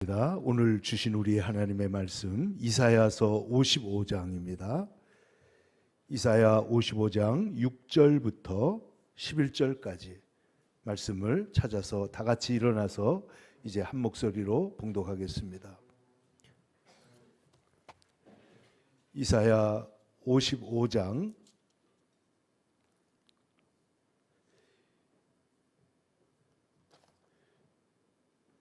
오늘 주신 우리 하나님의 말씀 이사야서 55장입니다. 이사야 55장 6절부터 11절까지 말씀을 찾아서 다 같이 일어나서 이제 한 목소리로 봉독하겠습니다. 이사야 55장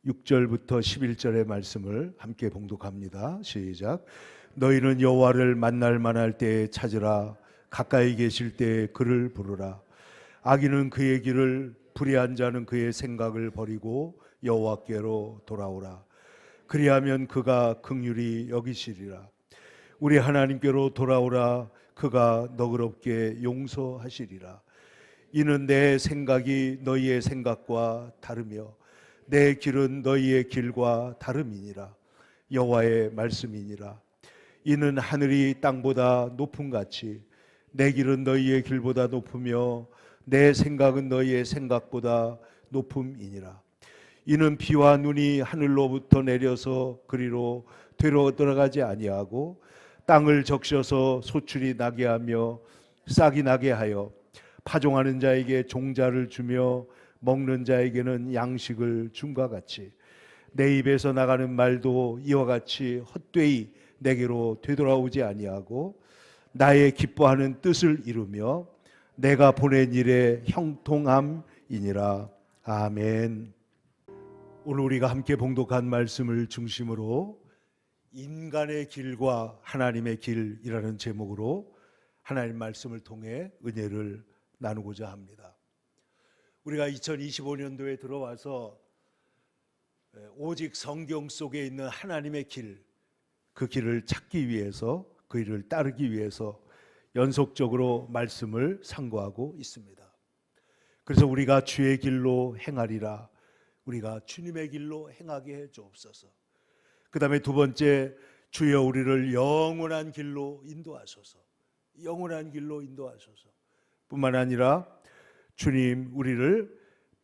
6절부터 11절의 말씀을 함께 봉독합니다. 시작. 너희는 여호와를 만날 만할 때에 찾으라. 가까이 계실 때에 그를 부르라. 악인은 그의 길을, 불의한 자는 그의 생각을 버리고 여호와께로 돌아오라. 그리하면 그가 긍휼히 여기시리라. 우리 하나님께로 돌아오라. 그가 너그럽게 용서하시리라. 이는 내 생각이 너희의 생각과 다르며 내 길은 너희의 길과 다름이니라. 여호와의 말씀이니라. 이는 하늘이 땅보다 높음같이 내 길은 너희의 길보다 높으며 내 생각은 너희의 생각보다 높음이니라. 이는 비와 눈이 하늘로부터 내려서 그리로 되러 들어가지 아니하고 땅을 적셔서 소출이 나게 하며 싹이 나게 하여 파종하는 자에게 종자를 주며 먹는 자에게는 양식을 줌과 같이 내 입에서 나가는 말도 이와 같이 헛되이 내게로 되돌아오지 아니하고 나의 기뻐하는 뜻을 이루며 내가 보낸 일에 형통함이니라. 아멘. 오늘 우리가 함께 봉독한 말씀을 중심으로 인간의 길과 하나님의 길이라는 제목으로 하나님 말씀을 통해 은혜를 나누고자 합니다. 우리가 2025년도에 들어와서 오직 성경 속에 있는 하나님의 길, 그 길을 찾기 위해서, 그 길을 따르기 위해서 연속적으로 말씀을 상고하고 있습니다. 그래서 우리가 주의 길로 행하리라, 우리가 주님의 길로 행하게 해 주옵소서. 그 다음에 두 번째, 주여 우리를 영원한 길로 인도하소서. 영원한 길로 인도하소서. 뿐만 아니라 주님 우리를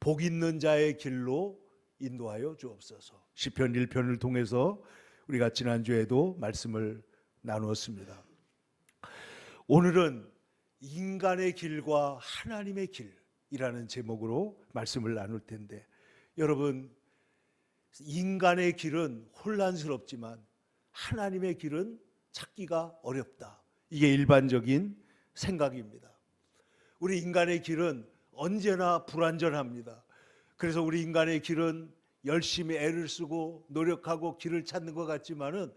복 있는 자의 길로 인도하여 주옵소서. 시편 1편을 통해서 우리가 지난주에도 말씀을 나누었습니다. 오늘은 인간의 길과 하나님의 길이라는 제목으로 말씀을 나눌 텐데, 여러분, 인간의 길은 혼란스럽지만 하나님의 길은 찾기가 어렵다. 이게 일반적인 생각입니다. 우리 인간의 길은 언제나 불완전합니다. 그래서 우리 인간의 길은 열심히 애를 쓰고 노력하고 길을 찾는 것 같지만은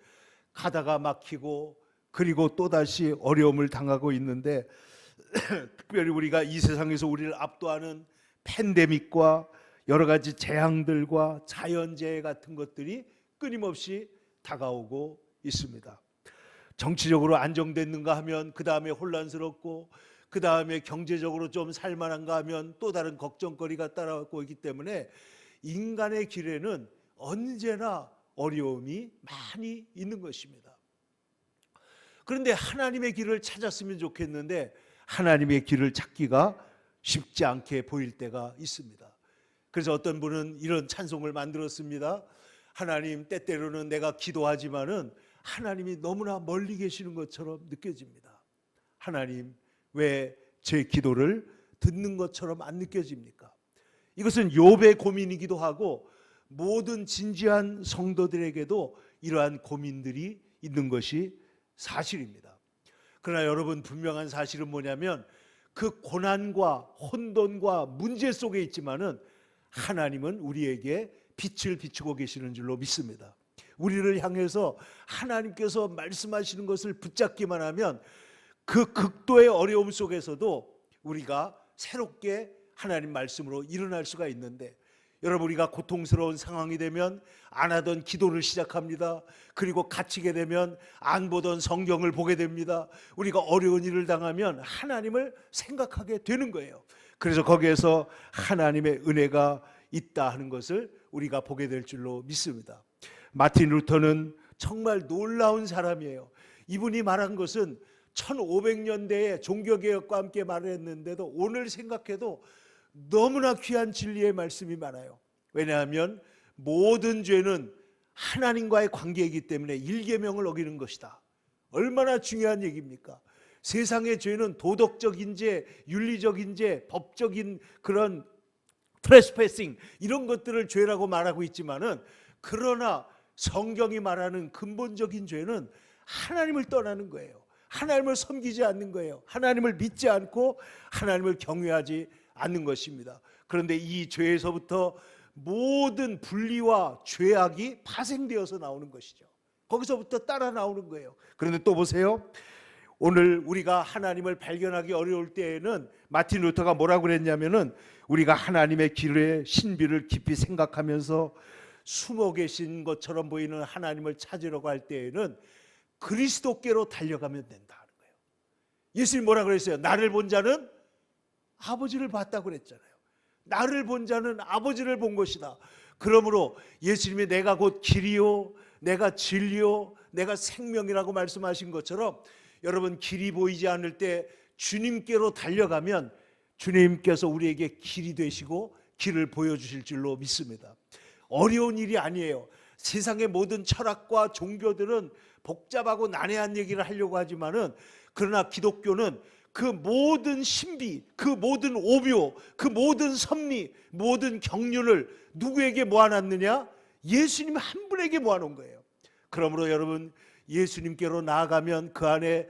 가다가 막히고 그리고 또다시 어려움을 당하고 있는데 특별히 우리가 이 세상에서 우리를 압도하는 팬데믹과 여러 가지 재앙들과 자연재해 같은 것들이 끊임없이 다가오고 있습니다. 정치적으로 안정됐는가 하면 그 다음에 혼란스럽고 그 다음에 경제적으로 좀 살만한가 하면 또 다른 걱정거리가 따라오고 있기 때문에 인간의 길에는 언제나 어려움이 많이 있는 것입니다. 그런데 하나님의 길을 찾았으면 좋겠는데 하나님의 길을 찾기가 쉽지 않게 보일 때가 있습니다. 그래서 어떤 분은 이런 찬송을 만들었습니다. 하나님, 때때로는 내가 기도하지만은 하나님이 너무나 멀리 계시는 것처럼 느껴집니다. 하나님, 왜 제 기도를 듣는 것처럼 안 느껴집니까? 이것은 욥의 고민이기도 하고 모든 진지한 성도들에게도 이러한 고민들이 있는 것이 사실입니다. 그러나 여러분, 분명한 사실은 뭐냐면 그 고난과 혼돈과 문제 속에 있지만은 하나님은 우리에게 빛을 비추고 계시는 줄로 믿습니다. 우리를 향해서 하나님께서 말씀하시는 것을 붙잡기만 하면 그 극도의 어려움 속에서도 우리가 새롭게 하나님 말씀으로 일어날 수가 있는데, 여러분, 우리가 고통스러운 상황이 되면 안 하던 기도를 시작합니다. 그리고 갇히게 되면 안 보던 성경을 보게 됩니다. 우리가 어려운 일을 당하면 하나님을 생각하게 되는 거예요. 그래서 거기에서 하나님의 은혜가 있다 하는 것을 우리가 보게 될 줄로 믿습니다. 마틴 루터는 정말 놀라운 사람이에요. 이분이 말한 것은 1500년대에 종교개혁과 함께 말을 했는데도 오늘 생각해도 너무나 귀한 진리의 말씀이 많아요. 왜냐하면 모든 죄는 하나님과의 관계이기 때문에 일계명을 어기는 것이다. 얼마나 중요한 얘기입니까? 세상의 죄는 도덕적인 죄, 윤리적인 죄, 법적인 그런 트레스패싱 이런 것들을 죄라고 말하고 있지만은, 그러나 성경이 말하는 근본적인 죄는 하나님을 떠나는 거예요. 하나님을 섬기지 않는 거예요. 하나님을 믿지 않고 하나님을 경외하지 않는 것입니다. 그런데 이 죄에서부터 모든 분리와 죄악이 파생되어서 나오는 것이죠. 거기서부터 따라 나오는 거예요. 그런데 또 보세요. 오늘 우리가 하나님을 발견하기 어려울 때에는 마틴 루터가 뭐라고 그랬냐면은, 우리가 하나님의 길의 신비를 깊이 생각하면서 숨어 계신 것처럼 보이는 하나님을 찾으려고 할 때에는 그리스도께로 달려가면 된다 하는 거예요. 예수님 뭐라 그랬어요? 나를 본 자는 아버지를 봤다고 그랬잖아요. 나를 본 자는 아버지를 본 것이다. 그러므로 예수님이 내가 곧 길이요, 내가 진리요, 내가 생명이라고 말씀하신 것처럼, 여러분 길이 보이지 않을 때 주님께로 달려가면 주님께서 우리에게 길이 되시고 길을 보여주실 줄로 믿습니다. 어려운 일이 아니에요. 세상의 모든 철학과 종교들은 복잡하고 난해한 얘기를 하려고 하지만은, 그러나 기독교는 그 모든 신비, 그 모든 오묘, 그 모든 섭리, 모든 경륜을 누구에게 모아놨느냐? 예수님 한 분에게 모아놓은 거예요. 그러므로 여러분, 예수님께로 나아가면 그 안에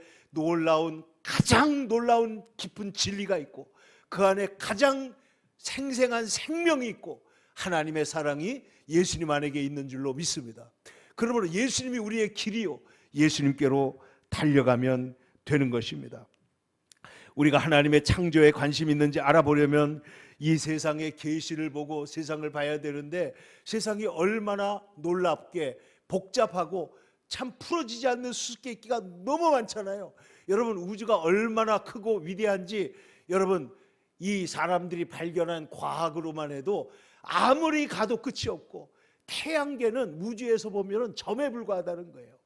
가장 놀라운 깊은 진리가 있고, 그 안에 가장 생생한 생명이 있고, 하나님의 사랑이 예수님 안에 있는 줄로 믿습니다. 그러므로 예수님이 우리의 길이요, 예수님께로 달려가면 되는 것입니다. 우리가 하나님의 창조에 관심이 있는지 알아보려면 이 세상의 계시를 보고 세상을 봐야 되는데, 세상이 얼마나 놀랍게 복잡하고 참 풀어지지 않는 수수께끼가 너무 많잖아요. 여러분, 우주가 얼마나 크고 위대한지 여러분, 이 사람들이 발견한 과학으로만 해도 아무리 가도 끝이 없고, 태양계는 우주에서 보면 점에 불과하다는 거예요.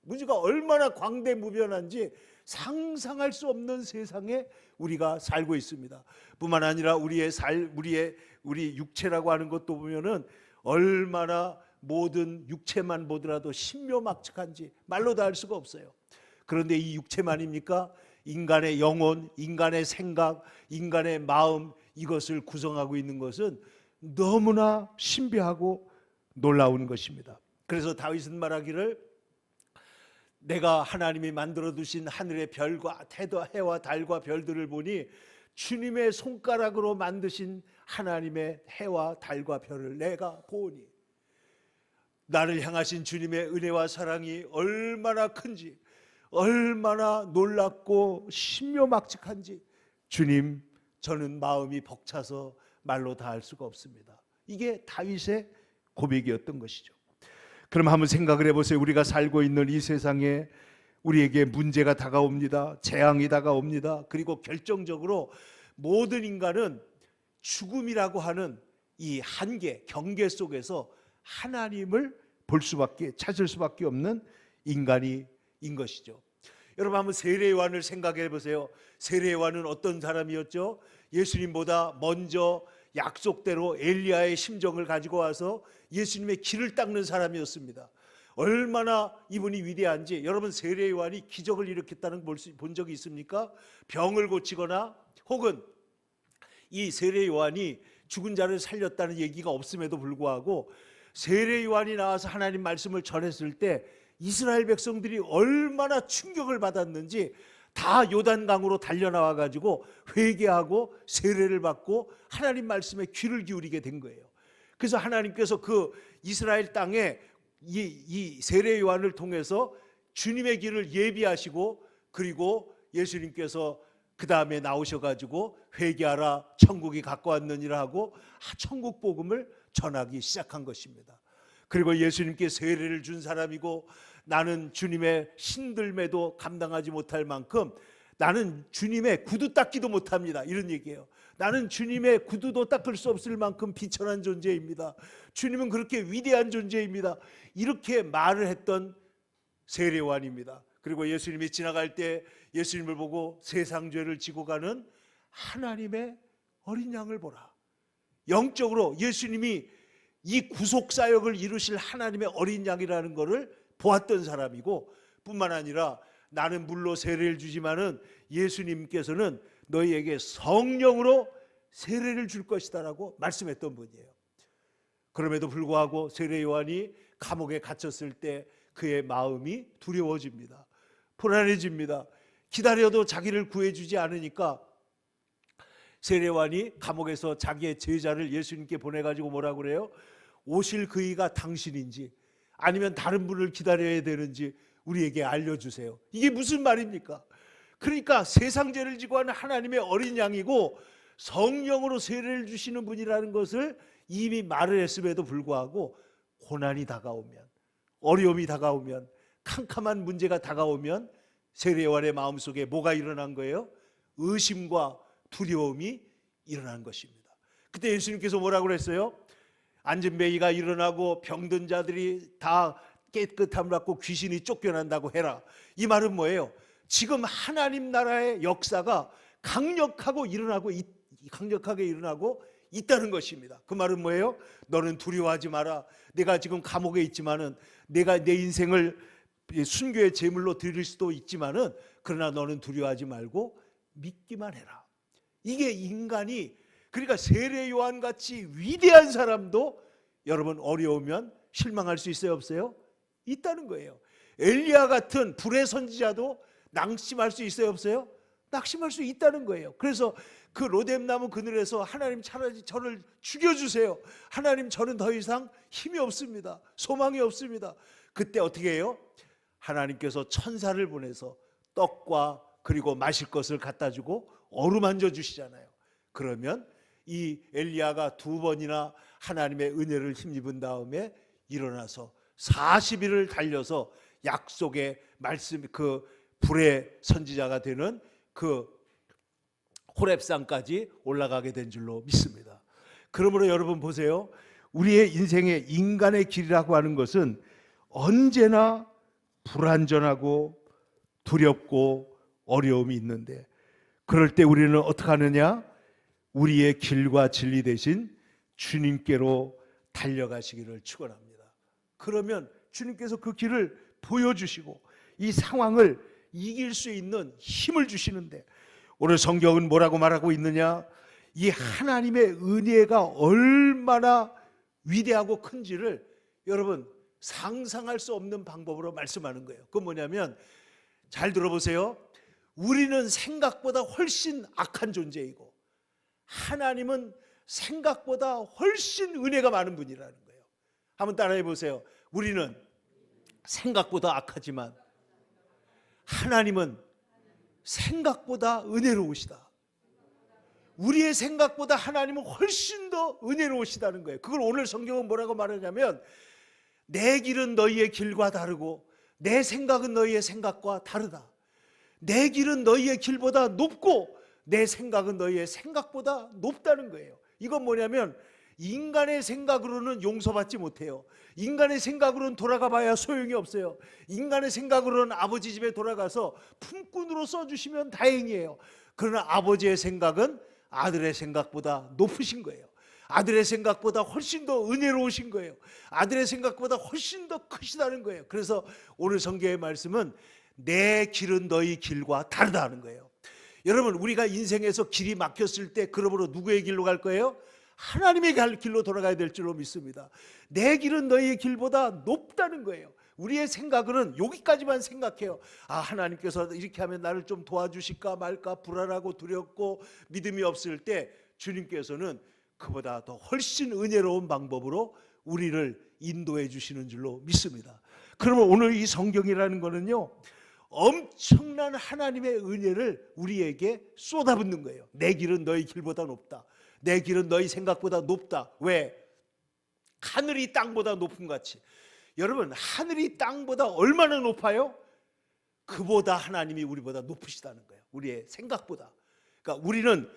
우주가 얼마나 광대무변한지 상상할 수 없는 세상에 우리가 살고 있습니다. 뿐만 아니라 우리 육체라고 하는 것도 보면은 얼마나 모든 육체만 보더라도 신묘막측한지 말로 다 할 수가 없어요. 그런데 이 육체만입니까? 인간의 영혼, 인간의 생각, 인간의 마음, 이것을 구성하고 있는 것은 너무나 신비하고 놀라운 것입니다. 그래서 다윗은 말하기를, 내가 하나님이 만들어 두신 하늘의 별과 해와 달과 별들을 보니 주님의 손가락으로 만드신 하나님의 해와 달과 별을 내가 보니, 나를 향하신 주님의 은혜와 사랑이 얼마나 큰지, 얼마나 놀랍고 신묘막측한지, 주님, 저는 마음이 벅차서 말로 다 할 수가 없습니다. 이게 다윗의 고백이었던 것이죠. 그럼 한번 생각을 해보세요. 우리가 살고 있는 이 세상에 우리에게 문제가 다가옵니다. 재앙이 다가옵니다. 그리고 결정적으로 모든 인간은 죽음이라고 하는 이 한계, 경계 속에서 하나님을 찾을 수밖에 없는 인간인 것이죠. 여러분, 한번 세례 요한을 생각해 보세요. 세례 요한은 어떤 사람이었죠? 예수님보다 먼저 약속대로 엘리야의 심정을 가지고 와서 예수님의 길을 닦는 사람이었습니다. 얼마나 이분이 위대한지. 여러분, 세례 요한이 기적을 일으켰다는 걸 본 적이 있습니까? 병을 고치거나 혹은 이 세례 요한이 죽은 자를 살렸다는 얘기가 없음에도 불구하고 세례 요한이 나와서 하나님 말씀을 전했을 때 이스라엘 백성들이 얼마나 충격을 받았는지 다 요단강으로 달려나와 가지고 회개하고 세례를 받고 하나님 말씀에 귀를 기울이게 된 거예요. 그래서 하나님께서 그 이스라엘 땅에 이 세례 요한을 통해서 주님의 길을 예비하시고, 그리고 예수님께서 그 다음에 나오셔가지고 회개하라, 천국이 가까웠느니라 하고 천국 복음을 전하기 시작한 것입니다. 그리고 예수님께 세례를 준 사람이고, 나는 주님의 신들매도 감당하지 못할 만큼 나는 주님의 구두 닦기도 못합니다, 이런 얘기예요. 나는 주님의 구두도 닦을 수 없을 만큼 비천한 존재입니다. 주님은 그렇게 위대한 존재입니다. 이렇게 말을 했던 세례 요한입니다. 그리고 예수님이 지나갈 때 예수님을 보고 세상 죄를 지고 가는 하나님의 어린 양을 보라. 영적으로 예수님이 이 구속 사역을 이루실 하나님의 어린 양이라는 것을 보았던 사람이고, 뿐만 아니라 나는 물로 세례를 주지만은 예수님께서는 너희에게 성령으로 세례를 줄 것이다라고 말씀했던 분이에요. 그럼에도 불구하고 세례 요한이 감옥에 갇혔을 때 그의 마음이 두려워집니다. 불안해집니다. 기다려도 자기를 구해주지 않으니까 세례 요한이 감옥에서 자기의 제자를 예수님께 보내가지고 뭐라고 그래요? 오실 그이가 당신인지 아니면 다른 분을 기다려야 되는지 우리에게 알려주세요. 이게 무슨 말입니까? 그러니까 세상 죄를 지고 하는 하나님의 어린 양이고 성령으로 세례를 주시는 분이라는 것을 이미 말을 했음에도 불구하고 고난이 다가오면, 어려움이 다가오면, 캄캄한 문제가 다가오면 세례 요한의 마음속에 뭐가 일어난 거예요? 의심과 두려움이 일어난 것입니다. 그때 예수님께서 뭐라고 그랬어요? 안진뱅이가 일어나고 병든 자들이 다 깨끗함을 받고 귀신이 쫓겨난다고 해라. 이 말은 뭐예요? 지금 하나님 나라의 역사가 강력하게 일어나고 있다는 것입니다. 그 말은 뭐예요? 너는 두려워하지 마라. 내가 지금 감옥에 있지만은, 내가 내 인생을 순교의 제물로 드릴 수도 있지만은, 그러나 너는 두려워하지 말고 믿기만 해라. 이게 인간이, 그러니까 세례 요한 같이 위대한 사람도 여러분 어려우면 실망할 수 있어요, 없어요? 있다는 거예요. 엘리야 같은 불의 선지자도 낙심할 수 있어요, 없어요? 낙심할 수 있다는 거예요. 그래서 그 로뎀나무 그늘에서 하나님 차라리 저를 죽여주세요. 하나님 저는 더 이상 힘이 없습니다. 소망이 없습니다. 그때 어떻게 해요? 하나님께서 천사를 보내서 떡과 그리고 마실 것을 갖다 주고 어루만져 주시잖아요. 그러면 이 엘리야가 2번이나 하나님의 은혜를 힘입은 다음에 일어나서 40일을 달려서 약속의 말씀, 그 불의 선지자가 되는 그 호렙산까지 올라가게 된 줄로 믿습니다. 그러므로 여러분 보세요. 우리의 인생의 인간의 길이라고 하는 것은 언제나 불안전하고 두렵고 어려움이 있는데, 그럴 때 우리는 어떻게 하느냐? 우리의 길과 진리 대신 주님께로 달려가시기를 축원합니다. 그러면 주님께서 그 길을 보여주시고 이 상황을 이길 수 있는 힘을 주시는데, 오늘 성경은 뭐라고 말하고 있느냐? 이 하나님의 은혜가 얼마나 위대하고 큰지를 여러분 상상할 수 없는 방법으로 말씀하는 거예요. 그건 뭐냐면, 잘 들어보세요. 우리는 생각보다 훨씬 악한 존재이고 하나님은 생각보다 훨씬 은혜가 많은 분이라는 거예요. 한번 따라해 보세요. 우리는 생각보다 악하지만 하나님은 생각보다 은혜로우시다. 우리의 생각보다 하나님은 훨씬 더 은혜로우시다는 거예요. 그걸 오늘 성경은 뭐라고 말하냐면, 내 길은 너희의 길과 다르고 내 생각은 너희의 생각과 다르다. 내 길은 너희의 길보다 높고 내 생각은 너희의 생각보다 높다는 거예요. 이건 뭐냐면, 인간의 생각으로는 용서받지 못해요. 인간의 생각으로는 돌아가 봐야 소용이 없어요. 인간의 생각으로는 아버지 집에 돌아가서 품꾼으로 써주시면 다행이에요. 그러나 아버지의 생각은 아들의 생각보다 높으신 거예요. 아들의 생각보다 훨씬 더 은혜로우신 거예요. 아들의 생각보다 훨씬 더 크시다는 거예요. 그래서 오늘 성경의 말씀은 내 길은 너희 길과 다르다는 거예요. 여러분, 우리가 인생에서 길이 막혔을 때 그러므로 누구의 길로 갈 거예요? 하나님의 길로 돌아가야 될 줄로 믿습니다. 내 길은 너희의 길보다 높다는 거예요. 우리의 생각은 여기까지만 생각해요. 아, 하나님께서 이렇게 하면 나를 좀 도와주실까 말까 불안하고 두렵고 믿음이 없을 때 주님께서는 그보다 더 훨씬 은혜로운 방법으로 우리를 인도해 주시는 줄로 믿습니다. 그러면 오늘 이 성경이라는 거는요, 엄청난 하나님의 은혜를 우리에게 쏟아붓는 거예요. 내 길은 너희 길보다 높다. 내 길은 너희 생각보다 높다. 왜? 하늘이 땅보다 높은 같이. 여러분, 하늘이 땅보다 얼마나 높아요? 그보다 하나님이 우리보다 높으시다는 거예요. 우리의 생각보다. 그러니까 우리는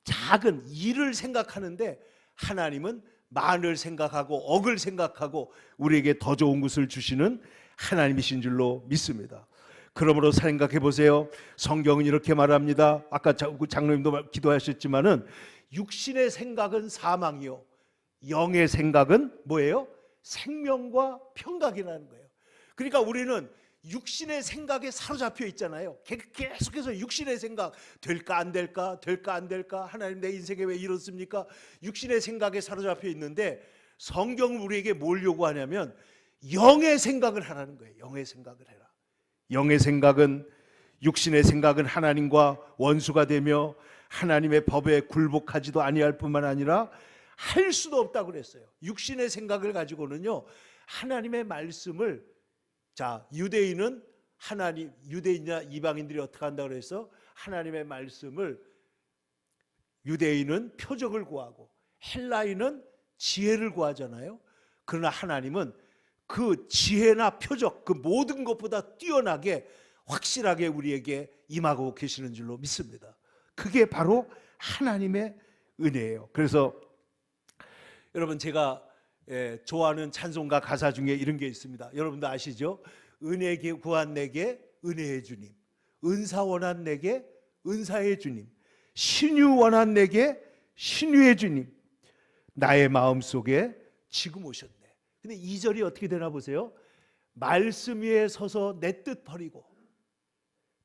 작은 일을 생각하는데 하나님은 만을 생각하고 억을 생각하고 우리에게 더 좋은 것을 주시는 하나님이신 줄로 믿습니다. 그러므로 생각해 보세요. 성경은 이렇게 말합니다. 아까 장로님도 기도하셨지만은 육신의 생각은 사망이요 영의 생각은 뭐예요? 생명과 평강이라는 거예요. 그러니까 우리는 육신의 생각에 사로잡혀 있잖아요. 계속해서 육신의 생각, 될까 안 될까, 될까 안 될까, 하나님 내 인생에 왜 이렇습니까? 육신의 생각에 사로잡혀 있는데 성경은 우리에게 뭘 요구하냐면 영의 생각을 하라는 거예요. 영의 생각을 해라. 영의 생각은, 육신의 생각은 하나님과 원수가 되며 하나님의 법에 굴복하지도 아니할 뿐만 아니라 할 수도 없다고 그랬어요. 육신의 생각을 가지고는요, 하나님의 말씀을, 자, 유대인은 하나님, 유대인이나 이방인들이 어떻게 한다고 그래서 하나님의 말씀을, 유대인은 표적을 구하고 헬라인은 지혜를 구하잖아요. 그러나 하나님은 그 지혜나 표적, 그 모든 것보다 뛰어나게 확실하게 우리에게 임하고 계시는 줄로 믿습니다. 그게 바로 하나님의 은혜예요. 그래서 여러분, 제가 좋아하는 찬송가 가사 중에 이런 게 있습니다. 여러분도 아시죠? 은혜 구한 내게 은혜의 주님, 은사 원한 내게 은사의 주님, 신유 원한 내게 신유의 주님, 나의 마음속에 지금 오셨네. 근데 2절이 어떻게 되나 보세요. 말씀 위에 서서 내 뜻 버리고,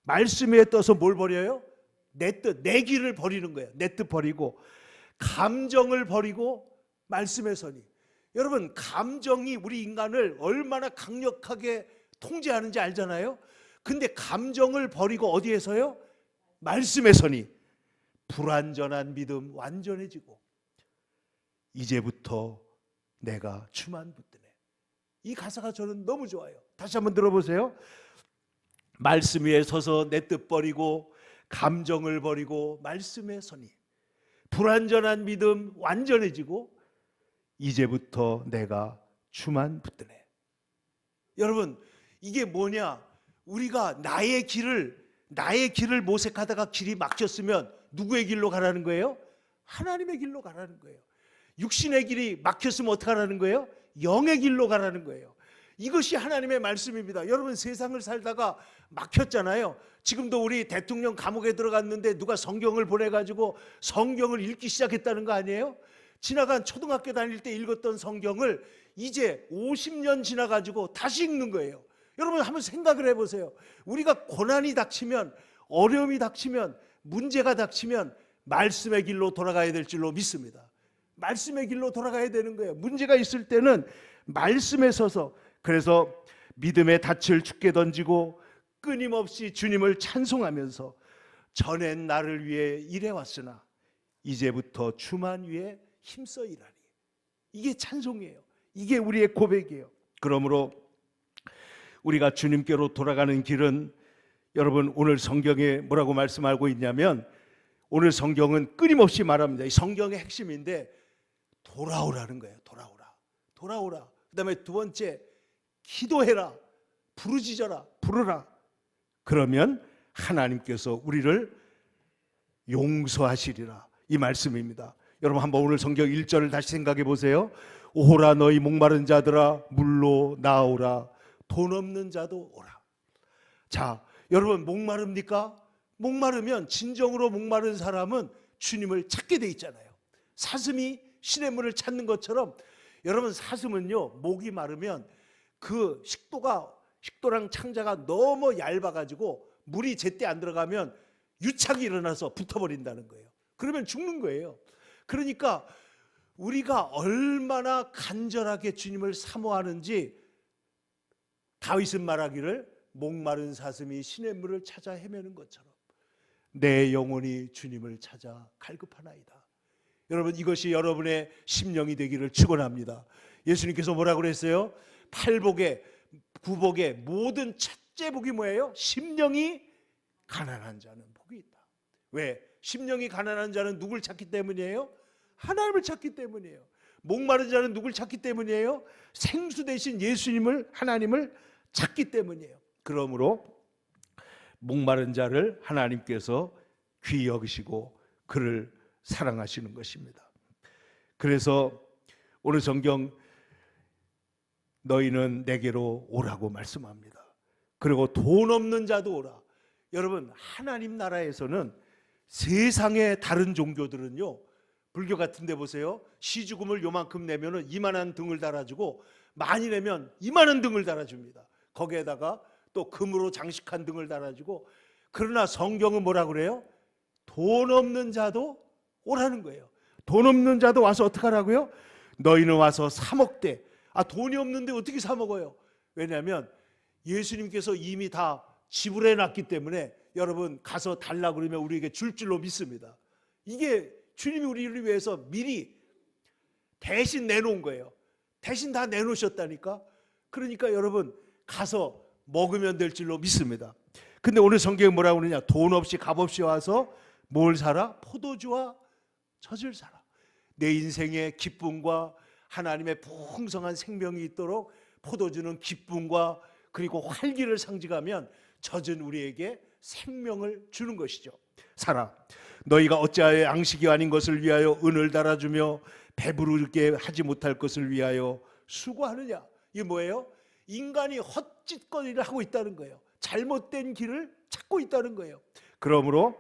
말씀 위에 떠서 뭘 버려요? 내 뜻, 내 길을 버리는 거예요. 내 뜻 버리고 감정을 버리고 말씀에 서니. 여러분, 감정이 우리 인간을 얼마나 강력하게 통제하는지 알잖아요. 근데 감정을 버리고 어디에 서요? 말씀에 서니 불완전한 믿음 완전해지고 이제부터 내가 주만 붙드네. 이 가사가 저는 너무 좋아요. 다시 한번 들어보세요. 말씀 위에 서서 내 뜻 버리고 감정을 버리고 말씀에 서니 불완전한 믿음 완전해지고 이제부터 내가 주만 붙드네. 여러분, 이게 뭐냐? 우리가 나의 길을 모색하다가 길이 막혔으면 누구의 길로 가라는 거예요? 하나님의 길로 가라는 거예요. 육신의 길이 막혔으면 어떻게 하라는 거예요? 영의 길로 가라는 거예요. 이것이 하나님의 말씀입니다. 여러분, 세상을 살다가 막혔잖아요. 지금도 우리 대통령 감옥에 들어갔는데 누가 성경을 보내가지고 성경을 읽기 시작했다는 거 아니에요? 지나간 초등학교 다닐 때 읽었던 성경을 이제 50년 지나가지고 다시 읽는 거예요. 여러분, 한번 생각을 해보세요. 우리가 고난이 닥치면, 어려움이 닥치면, 문제가 닥치면 말씀의 길로 돌아가야 될 줄로 믿습니다. 말씀의 길로 돌아가야 되는 거예요. 문제가 있을 때는 말씀에 서서, 그래서 믿음의 닻을 죽게 던지고 끊임없이 주님을 찬송하면서 전엔 나를 위해 일해왔으나 이제부터 주만 위해 힘써 일하리. 이게 찬송이에요. 이게 우리의 고백이에요. 그러므로 우리가 주님께로 돌아가는 길은, 여러분, 오늘 성경에 뭐라고 말씀하고 있냐면, 오늘 성경은 끊임없이 말합니다. 이 성경의 핵심인데 돌아오라는 거예요. 돌아오라. 그 다음에 두 번째, 기도해라, 부르짖어라, 부르라. 그러면 하나님께서 우리를 용서하시리라. 이 말씀입니다. 여러분, 한번 오늘 성경 1절을 다시 생각해 보세요. 오라 너희 목마른 자들아 물로 나오라, 돈 없는 자도 오라. 자, 여러분, 목마릅니까? 목마르면, 진정으로 목마른 사람은 주님을 찾게 돼 있잖아요. 사슴이 시냇물을 찾는 것처럼 여러분, 사슴은요, 목이 마르면 그 식도랑 창자가 너무 얇아가지고 물이 제때 안 들어가면 유착이 일어나서 붙어버린다는 거예요. 그러면 죽는 거예요. 그러니까 우리가 얼마나 간절하게 주님을 사모하는지 다윗은 말하기를 목마른 사슴이 시냇물을 찾아 헤매는 것처럼 내 영혼이 주님을 찾아 갈급하나이다. 여러분, 이것이 여러분의 심령이 되기를 축원합니다. 예수님께서 뭐라고 그랬어요? 팔복에, 구복에 모든 첫째 복이 뭐예요? 심령이 가난한 자는 복이 있다. 왜? 심령이 가난한 자는 누굴 찾기 때문이에요? 하나님을 찾기 때문이에요. 목마른 자는 누굴 찾기 때문이에요? 생수 대신 예수님을, 하나님을 찾기 때문이에요. 그러므로 목마른 자를 하나님께서 귀히 여기시고 그를 사랑하시는 것입니다. 그래서 오늘 성경 너희는 내게로 오라고 말씀합니다. 그리고 돈 없는 자도 오라. 여러분, 하나님 나라에서는 세상의 다른 종교들은요, 불교 같은 데 보세요. 시주금을 요만큼 내면은 이만한 등을 달아주고, 많이 내면 이만한 등을 달아줍니다. 거기에다가 또 금으로 장식한 등을 달아주고. 그러나 성경은 뭐라 그래요? 돈 없는 자도 오라는 거예요. 돈 없는 자도 와서 어떻게 하라고요? 너희는 와서 사 먹되. 돈이 없는데 어떻게 사 먹어요? 왜냐하면 예수님께서 이미 다 지불해 놨기 때문에 여러분 가서 달라고 그러면 우리에게 줄 줄로 믿습니다. 이게 주님이 우리를 위해서 미리 대신 내놓은 거예요. 대신 다 내놓으셨다니까. 그러니까 여러분 가서 먹으면 될 줄로 믿습니다. 근데 오늘 성경에 뭐라고 그러냐? 돈 없이 값 없이 와서 뭘 사라? 포도주와 젖을 사라. 내 인생의 기쁨과 하나님의 풍성한 생명이 있도록 포도주는 기쁨과 그리고 활기를 상징하면 젖은 우리에게 생명을 주는 것이죠. 사라. 너희가 어찌하여 양식이 아닌 것을 위하여 은을 달아주며 배부르게 하지 못할 것을 위하여 수고하느냐? 이게 뭐예요? 인간이 헛짓거리를 하고 있다는 거예요. 잘못된 길을 찾고 있다는 거예요. 그러므로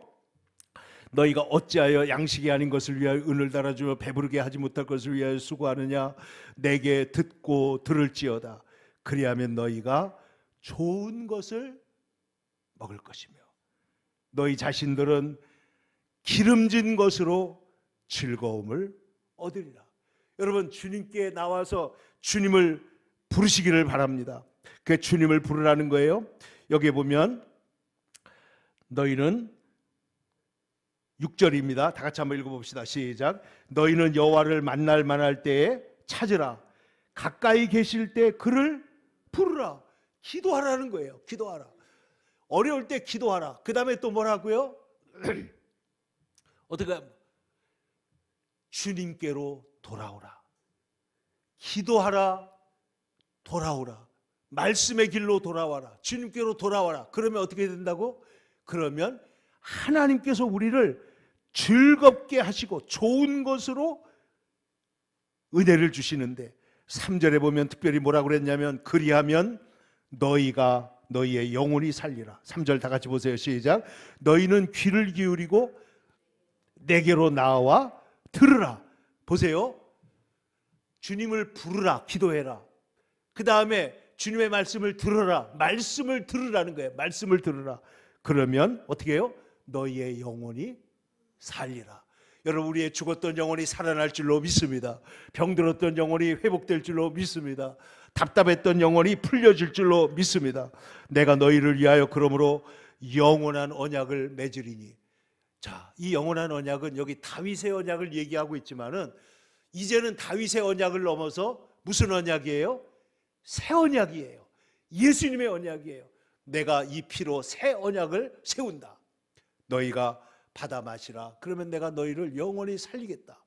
너희가 어찌하여 양식이 아닌 것을 위하여 은을 달아주며 배부르게 하지 못할 것을 위하여 수고하느냐? 내게 듣고 들을지어다. 그리하면 너희가 좋은 것을 먹을 것이며 너희 자신들은 기름진 것으로 즐거움을 얻으리라. 여러분 주님께 나와서 주님을 부르시기를 바랍니다. 그 주님을 부르라는 거예요. 여기에 보면 너희는 6절입니다. 다 같이 한번 읽어봅시다. 시작. 너희는 여호와를 만날 만할 때에 찾으라. 가까이 계실 때 그를 부르라. 기도하라는 거예요. 기도하라. 어려울 때 기도하라. 그 다음에 또 뭐라고요? 어떻게 주님께로 돌아오라. 기도하라. 돌아오라. 말씀의 길로 돌아와라. 주님께로 돌아와라. 그러면 어떻게 된다고? 그러면 하나님께서 우리를 즐겁게 하시고 좋은 것으로 은혜를 주시는데 3절에 보면 특별히 뭐라고 그랬냐면 그리하면 너희가 너희의 영혼이 살리라. 3절 다 같이 보세요. 시작. 너희는 귀를 기울이고 내게로 나와 들으라. 보세요. 주님을 부르라. 기도해라. 그 다음에 주님의 말씀을 들으라. 말씀을 들으라는 거예요. 말씀을 들으라. 그러면 어떻게 해요? 너희의 영혼이 살리라. 여러분 우리의 죽었던 영혼이 살아날 줄로 믿습니다. 병들었던 영혼이 회복될 줄로 믿습니다. 답답했던 영혼이 풀려질 줄로 믿습니다. 내가 너희를 위하여 그러므로 영원한 언약을 맺으리니. 자, 이 영원한 언약은 여기 다윗의 언약을 얘기하고 있지만은 이제는 다윗의 언약을 넘어서 무슨 언약이에요? 새 언약이에요. 예수님의 언약이에요. 내가 이 피로 새 언약을 세운다. 너희가 받아 마시라. 그러면 내가 너희를 영원히 살리겠다.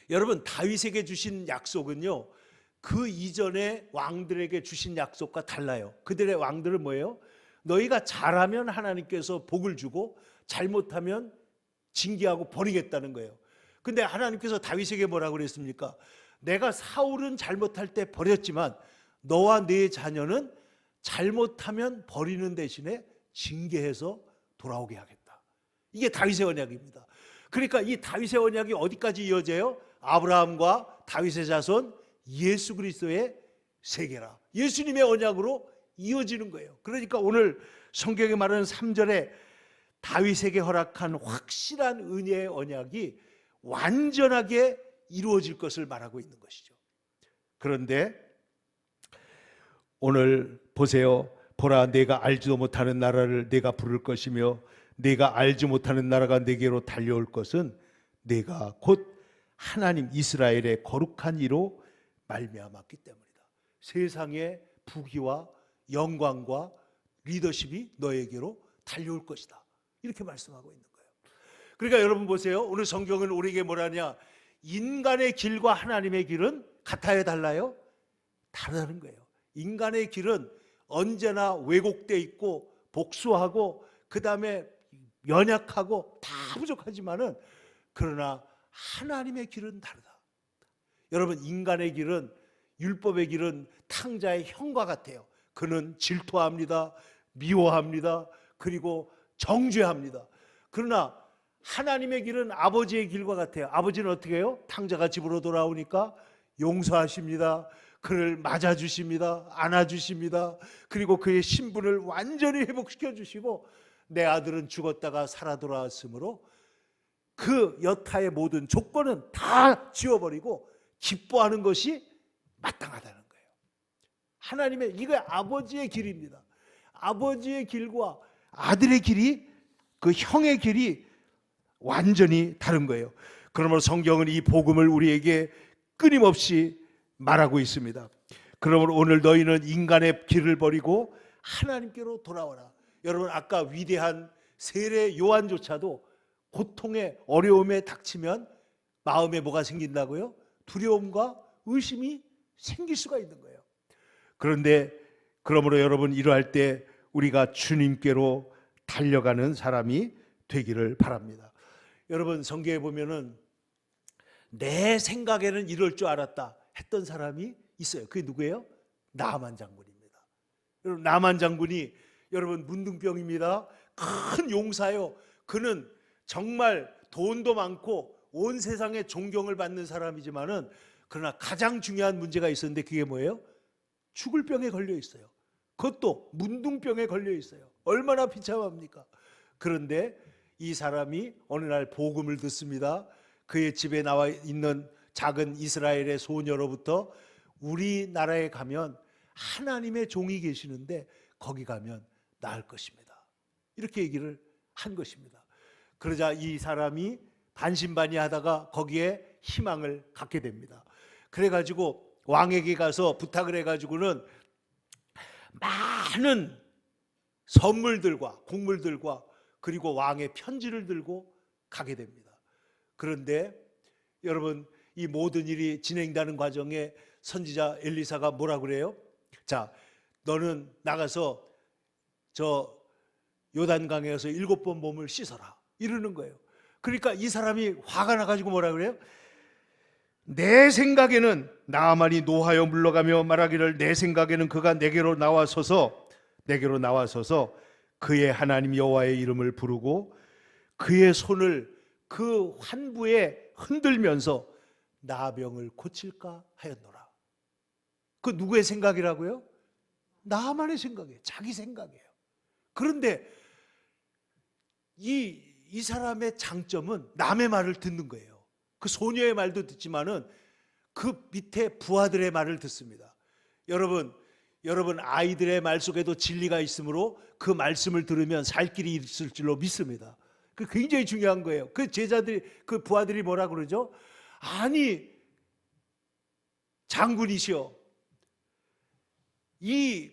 여러분 다윗에게 주신 약속은요 그 이전에 왕들에게 주신 약속과 달라요. 그들의 왕들은 뭐예요? 너희가 잘하면 하나님께서 복을 주고 잘못하면 징계하고 버리겠다는 거예요. 근데 하나님께서 다윗에게 뭐라고 그랬습니까? 내가 사울은 잘못할 때 버렸지만 너와 네 자녀는 잘못하면 버리는 대신에 징계해서 돌아오게 하겠다. 이게 다윗의 언약입니다. 그러니까 이 다윗의 언약이 어디까지 이어져요? 아브라함과 다윗의 자손 예수 그리스도의 세계라. 예수님의 언약으로 이어지는 거예요. 그러니까 오늘 성경에 말하는 3절에 다윗에게 허락한 확실한 은혜의 언약이 완전하게 이루어질 것을 말하고 있는 것이죠. 그런데 오늘 보세요. 보라 내가 알지도 못하는 나라를 내가 부를 것이며 내가 알지 못하는 나라가 내게로 달려올 것은 내가 곧 하나님 이스라엘의 거룩한 이로 말미암았기 때문이다. 세상의 부귀와 영광과 리더십이 너에게로 달려올 것이다. 이렇게 말씀하고 있는 거예요. 그러니까 여러분 보세요. 오늘 성경은 우리에게 뭐라냐? 인간의 길과 하나님의 길은 같아요, 달라요? 다르다는 거예요. 인간의 길은 언제나 왜곡되어 있고 복수하고 그 다음에 연약하고 다 부족하지만은 그러나 하나님의 길은 다르다. 여러분 인간의 길은 율법의 길은 탕자의 형과 같아요. 그는 질투합니다. 미워합니다. 그리고 정죄합니다. 그러나 하나님의 길은 아버지의 길과 같아요. 아버지는 어떻게 해요? 탕자가 집으로 돌아오니까 용서하십니다. 그를 맞아주십니다. 안아주십니다. 그리고 그의 신분을 완전히 회복시켜 주시고, 내 아들은 죽었다가 살아 돌아왔으므로 그 여타의 모든 조건은 다 지워버리고 기뻐하는 것이 마땅하다는 거예요. 하나님의, 이거 아버지의 길입니다. 아버지의 길과 아들의 길이, 그 형의 길이 완전히 다른 거예요. 그러므로 성경은 이 복음을 우리에게 끊임없이 말하고 있습니다. 그러므로 오늘 너희는 인간의 길을 버리고 하나님께로 돌아와라. 여러분, 아까 위대한 세례 요한조차도 고통에, 어려움에 닥치면 마음에 뭐가 생긴다고요? 두려움과 의심이 생길 수가 있는 거예요. 그런데 그러므로 여러분, 이러할 때 우리가 주님께로 달려가는 사람이 되기를 바랍니다. 여러분, 성경에 보면은 내 생각에는 이럴 줄 알았다 했던 사람이 있어요. 그게 누구예요? 나만 장군입니다. 여러분, 나만 장군이, 여러분, 문둥병입니다. 큰 용사요. 그는 정말 돈도 많고 온 세상에 존경을 받는 사람이지만은, 그러나 가장 중요한 문제가 있었는데 그게 뭐예요? 죽을 병에 걸려 있어요. 그것도 문둥병에 걸려 있어요. 얼마나 비참합니까? 그런데 이 사람이 어느 날 복음을 듣습니다. 그의 집에 나와 있는 작은 이스라엘의 소녀로부터 우리나라에 가면 하나님의 종이 계시는데 거기 가면 나을 것입니다. 이렇게 얘기를 한 것입니다. 그러자 이 사람이 반신반의하다가 거기에 희망을 갖게 됩니다. 그래가지고 왕에게 가서 부탁을 해가지고는 많은 선물들과 곡물들과 그리고 왕의 편지를 들고 가게 됩니다. 그런데 여러분, 이 모든 일이 진행되는 과정에 선지자 엘리사가 뭐라 그래요? 자, 너는 나가서 저 요단강에 가서 7번 몸을 씻어라, 이러는 거예요. 그러니까 이 사람이 화가 나가지고 뭐라 그래요? 내 생각에는 나아만이 노하여 물러가며 말하기를, 내 생각에는 그가 내게로 나와서서 그의 하나님 여호와의 이름을 부르고 그의 손을 그 환부에 흔들면서 나병을 고칠까 하였노라. 그 누구의 생각이라고요? 나만의 생각이에요. 자기 생각이에요. 그런데 이 사람의 장점은 남의 말을 듣는 거예요. 그 소녀의 말도 듣지만은 그 밑에 부하들의 말을 듣습니다. 여러분 아이들의 말 속에도 진리가 있으므로 그 말씀을 들으면 살 길이 있을 줄로 믿습니다. 그 굉장히 중요한 거예요. 그 제자들이, 그 부하들이 뭐라 그러죠? 아니, 장군이시여, 이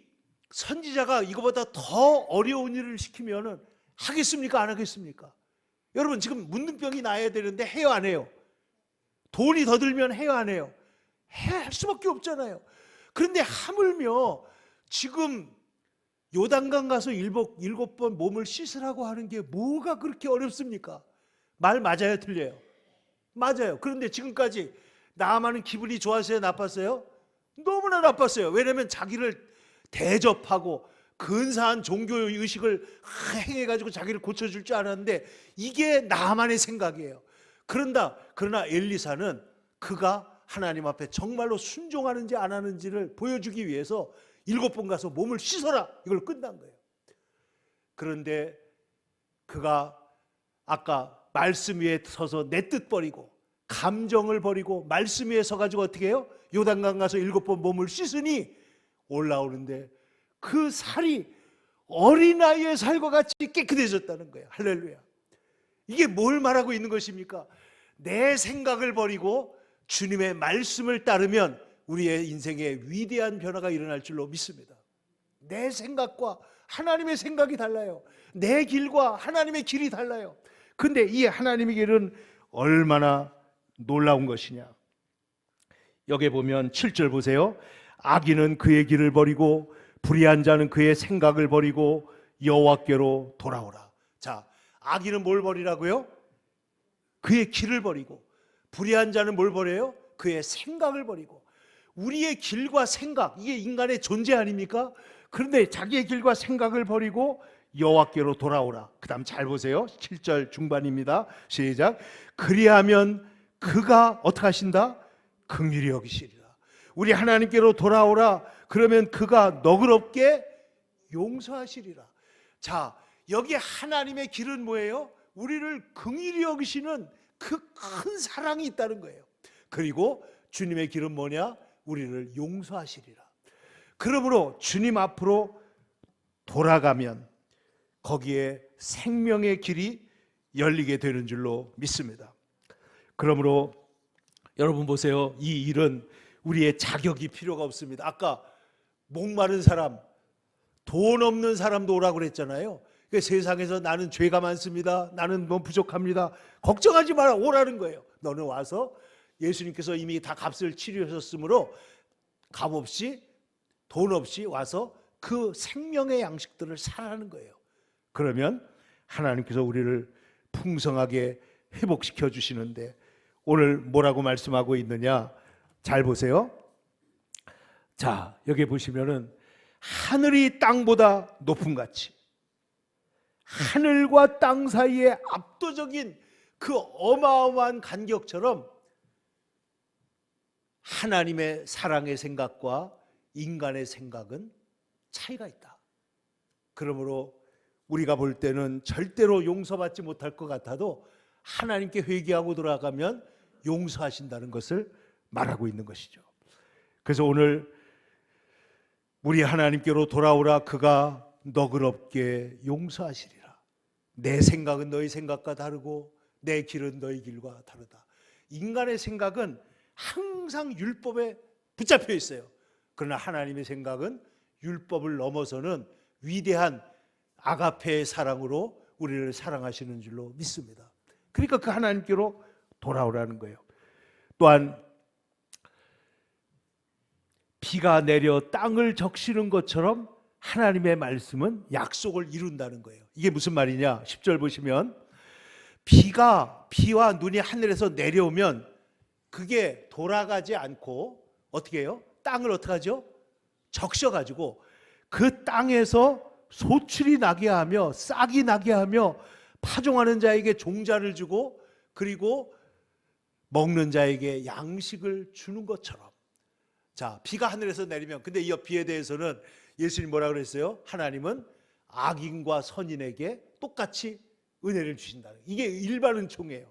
선지자가 이거보다 더 어려운 일을 시키면은 하겠습니까? 안 하겠습니까? 여러분, 지금 문둥병이 나야 되는데 해요, 안 해요? 돈이 더 들면 해요, 안 해요? 할 수밖에 없잖아요. 그런데 하물며 지금 요단강 가서 7번 몸을 씻으라고 하는 게 뭐가 그렇게 어렵습니까? 말 맞아요, 틀려요? 맞아요. 그런데 지금까지 나아만은 기분이 좋았어요, 나빴어요? 너무나 나빴어요. 왜냐하면 자기를 대접하고 근사한 종교의식을 행해가지고 자기를 고쳐줄 줄 알았는데 이게 나만의 생각이에요. 그러나 엘리사는 그가 하나님 앞에 정말로 순종하는지 안 하는지를 보여주기 위해서 7번 가서 몸을 씻어라, 이걸 끝난 거예요. 그런데 그가 아까 말씀 위에 서서 내 뜻 버리고 감정을 버리고 말씀 위에 서가지고 어떻게 해요? 요단강 가서 7번 몸을 씻으니 올라오는데 그 살이 어린아이의 살과 같이 깨끗해졌다는 거예요. 할렐루야. 이게 뭘 말하고 있는 것입니까? 내 생각을 버리고 주님의 말씀을 따르면 우리의 인생에 위대한 변화가 일어날 줄로 믿습니다. 내 생각과 하나님의 생각이 달라요. 내 길과 하나님의 길이 달라요. 근데 이 하나님의 길은 얼마나 놀라운 것이냐. 여기 보면 7절 보세요. 악인은 그의 길을 버리고 불의한 자는 그의 생각을 버리고 여호와께로 돌아오라. 자, 악인은 뭘 버리라고요? 그의 길을 버리고, 불의한 자는 뭘 버려요? 그의 생각을 버리고. 우리의 길과 생각, 이게 인간의 존재 아닙니까? 그런데 자기의 길과 생각을 버리고 여호와께로 돌아오라. 그 다음 잘 보세요. 7절 중반입니다. 시작. 그리하면 그가 어떻게 하신다? 긍휼히 여기시리라. 우리 하나님께로 돌아오라. 그러면 그가 너그럽게 용서하시리라. 자, 여기 하나님의 길은 뭐예요? 우리를 긍휼히 여기시는 그 큰 사랑이 있다는 거예요. 그리고 주님의 길은 뭐냐? 우리를 용서하시리라. 그러므로 주님 앞으로 돌아가면 거기에 생명의 길이 열리게 되는 줄로 믿습니다. 그러므로 여러분 보세요. 이 일은 우리의 자격이 필요가 없습니다. 아까 목마른 사람, 돈 없는 사람도 오라고 그랬잖아요. 그러니까 세상에서 나는 죄가 많습니다. 나는 너무 부족합니다. 걱정하지 마라. 오라는 거예요. 너는 와서 예수님께서 이미 다 값을 치르셨으므로 값 없이 돈 없이 와서 그 생명의 양식들을 살아가는 거예요. 그러면 하나님께서 우리를 풍성하게 회복시켜 주시는데 오늘 뭐라고 말씀하고 있느냐? 잘 보세요. 자, 여기 보시면은 하늘이 땅보다 높은 가치, 하늘과 땅 사이의 압도적인 그 어마어마한 간격처럼 하나님의 사랑의 생각과 인간의 생각은 차이가 있다. 그러므로 우리가 볼 때는 절대로 용서받지 못할 것 같아도 하나님께 회개하고 돌아가면 용서하신다는 것을 말하고 있는 것이죠. 그래서 오늘 우리 하나님께로 돌아오라. 그가 너그럽게 용서하시리라. 내 생각은 너희 생각과 다르고 내 길은 너희 길과 다르다. 인간의 생각은 항상 율법에 붙잡혀 있어요. 그러나 하나님의 생각은 율법을 넘어서는 위대한 아가페의 사랑으로 우리를 사랑하시는 줄로 믿습니다. 그러니까 그 하나님께로 돌아오라는 거예요. 또한 비가 내려 땅을 적시는 것처럼 하나님의 말씀은 약속을 이룬다는 거예요. 이게 무슨 말이냐? 10절 보시면 비와 눈이 하늘에서 내려오면 그게 돌아가지 않고 어떻게 해요? 땅을 어떻게 하죠? 적셔가지고 그 땅에서 소출이 나게 하며 싹이 나게 하며 파종하는 자에게 종자를 주고 그리고 먹는 자에게 양식을 주는 것처럼. 자, 비가 하늘에서 내리면, 근데 이 비에 대해서는 예수님 뭐라 그랬어요? 하나님은 악인과 선인에게 똑같이 은혜를 주신다. 이게 일반 은총이에요.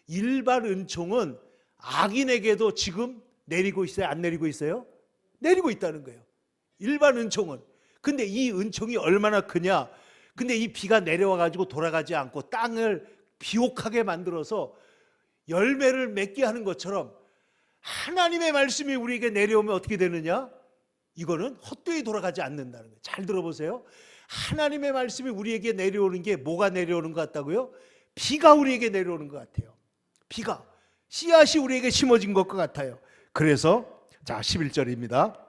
일반 은총은 악인에게도 지금 내리고 있어요? 안 내리고 있어요? 내리고 있다는 거예요. 일반 은총은. 근데 이 은총이 얼마나 크냐? 근데 이 비가 내려와 가지고 돌아가지 않고 땅을 비옥하게 만들어서 열매를 맺게 하는 것처럼 하나님의 말씀이 우리에게 내려오면 어떻게 되느냐? 이거는 헛되이 돌아가지 않는다는 거예요. 잘 들어보세요. 하나님의 말씀이 우리에게 내려오는 게 뭐가 내려오는 것 같다고요? 비가 우리에게 내려오는 것 같아요. 비가 씨앗이 우리에게 심어진 것 같아요. 그래서 자 11절입니다.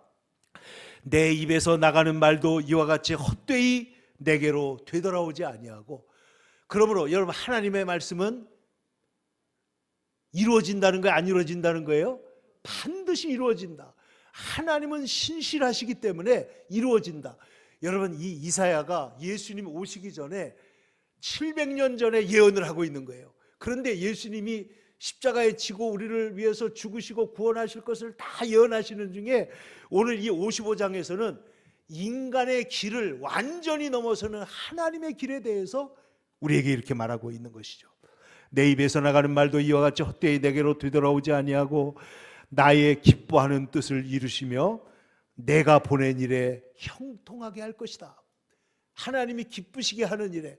내 입에서 나가는 말도 이와 같이 헛되이 내게로 되돌아오지 아니하고. 그러므로 여러분 하나님의 말씀은 이루어진다는 거예요? 안 이루어진다는 거예요? 반드시 이루어진다. 하나님은 신실하시기 때문에 이루어진다. 여러분 이 이사야가 예수님 오시기 전에 700년 전에 예언을 하고 있는 거예요. 그런데 예수님이 십자가에 지고 우리를 위해서 죽으시고 구원하실 것을 다 예언하시는 중에 오늘 이 55장에서는 인간의 길을 완전히 넘어서는 하나님의 길에 대해서 우리에게 이렇게 말하고 있는 것이죠. 내 입에서 나가는 말도 이와 같이 헛되이 내게로 되돌아오지 아니하고 나의 기뻐하는 뜻을 이루시며 내가 보낸 일에 형통하게 할 것이다. 하나님이 기쁘시게 하는 일에.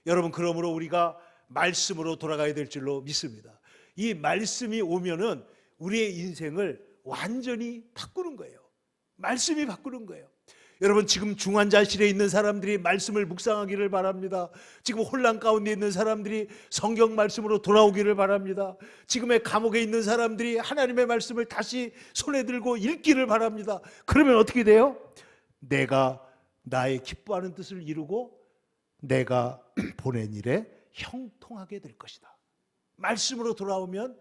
여러분 그러므로 우리가 말씀으로 돌아가야 될 줄로 믿습니다. 이 말씀이 오면은 우리의 인생을 완전히 바꾸는 거예요. 말씀이 바꾸는 거예요. 여러분 지금 중환자실에 있는 사람들이 말씀을 묵상하기를 바랍니다. 지금 혼란 가운데 있는 사람들이 성경 말씀으로 돌아오기를 바랍니다. 지금의 감옥에 있는 사람들이 하나님의 말씀을 다시 손에 들고 읽기를 바랍니다. 그러면 어떻게 돼요? 내가 나의 기뻐하는 뜻을 이루고 내가 보낸 일에 형통하게 될 것이다. 말씀으로 돌아오면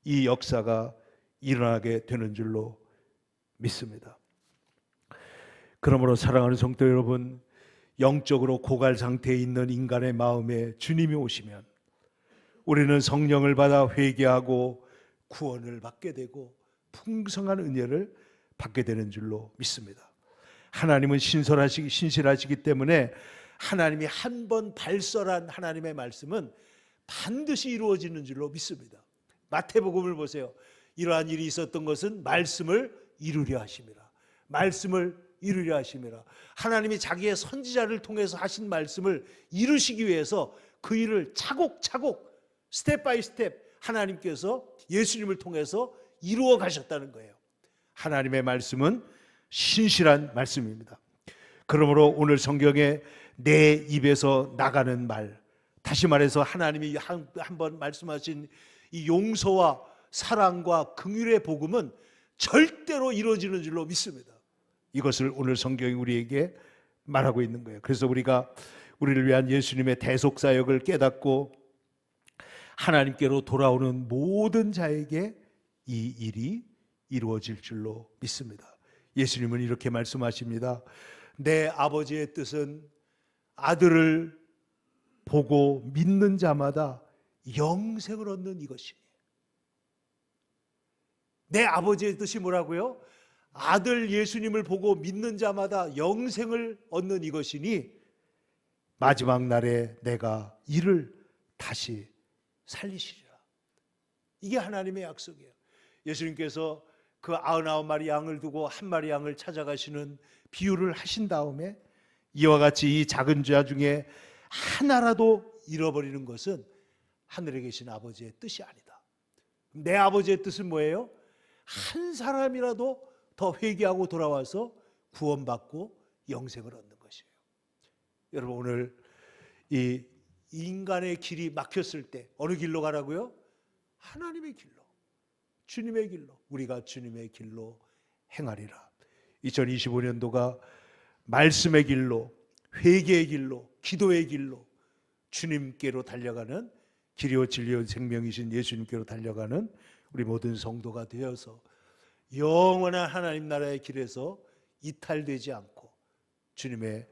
이 역사가 일어나게 되는 줄로 믿습니다. 그러므로 사랑하는 성도 여러분, 영적으로 고갈 상태에 있는 인간의 마음에 주님이 오시면 우리는 성령을 받아 회개하고 구원을 받게 되고 풍성한 은혜를 받게 되는 줄로 믿습니다. 하나님은 신실하시기 때문에 하나님이 한 번 발설한 하나님의 말씀은 반드시 이루어지는 줄로 믿습니다. 마태복음을 보세요. 이러한 일이 있었던 것은 말씀을 이루려 하심이라. 말씀을 이루려 하심이라. 하나님이 자기의 선지자를 통해서 하신 말씀을 이루시기 위해서 그 일을 차곡차곡 스텝 바이 스텝 하나님께서 예수님을 통해서 이루어 가셨다는 거예요. 하나님의 말씀은 신실한 말씀입니다. 그러므로 오늘 성경에 내 입에서 나가는 말, 다시 말해서 하나님이 한번 말씀하신 이 용서와 사랑과 긍휼의 복음은 절대로 이루어지는 줄로 믿습니다. 이것을 오늘 성경이 우리에게 말하고 있는 거예요. 그래서 우리가 우리를 위한 예수님의 대속사역을 깨닫고 하나님께로 돌아오는 모든 자에게 이 일이 이루어질 줄로 믿습니다. 예수님은 이렇게 말씀하십니다. 내 아버지의 뜻은 아들을 보고 믿는 자마다 영생을 얻는 이것이니. 내 아버지의 뜻이 뭐라고요? 아들 예수님을 보고 믿는 자마다 영생을 얻는 이것이니 마지막 날에 내가 이를 다시 살리시리라. 이게 하나님의 약속이에요. 예수님께서 그 99마리 양을 두고 한 마리 양을 찾아가시는 비유를 하신 다음에 이와 같이 이 작은 자 중에 하나라도 잃어버리는 것은 하늘에 계신 아버지의 뜻이 아니다. 내 아버지의 뜻은 뭐예요? 한 사람이라도 더 회개하고 돌아와서 구원받고 영생을 얻는 것이에요. 여러분, 오늘 이 인간의 길이 막혔을 때 어느 길로 가라고요? 하나님의 길로, 주님의 길로, 우리가 주님의 길로 행하리라. 2025년도가 말씀의 길로, 회개의 길로, 기도의 길로 주님께로 달려가는 길이요 진리요 생명이신 예수님께로 달려가는 우리 모든 성도가 되어서 영원한 하나님 나라의 길에서 이탈되지 않고 주님의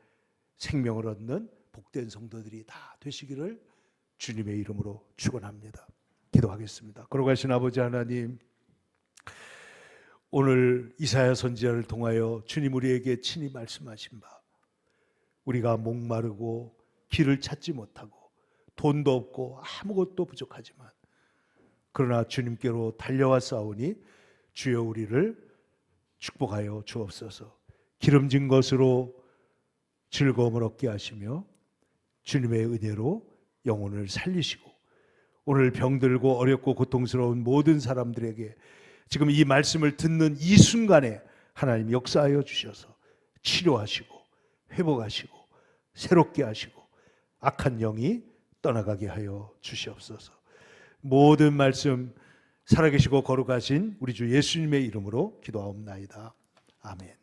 생명을 얻는 복된 성도들이 다 되시기를 주님의 이름으로 축원합니다. 기도하겠습니다. 거룩하신 아버지 하나님, 오늘 이사야 선지자를 통하여 주님 우리에게 친히 말씀하신 바, 우리가 목마르고 길을 찾지 못하고 돈도 없고 아무것도 부족하지만 그러나 주님께로 달려와 싸우니 주여 우리를 축복하여 주옵소서. 기름진 것으로 즐거움을 얻게 하시며 주님의 은혜로 영혼을 살리시고 오늘 병들고 어렵고 고통스러운 모든 사람들에게 지금 이 말씀을 듣는 이 순간에 하나님 역사하여 주셔서 치료하시고 회복하시고 새롭게 하시고 악한 영이 떠나가게 하여 주시옵소서. 모든 말씀 살아계시고 거룩하신 우리 주 예수님의 이름으로 기도하옵나이다. 아멘.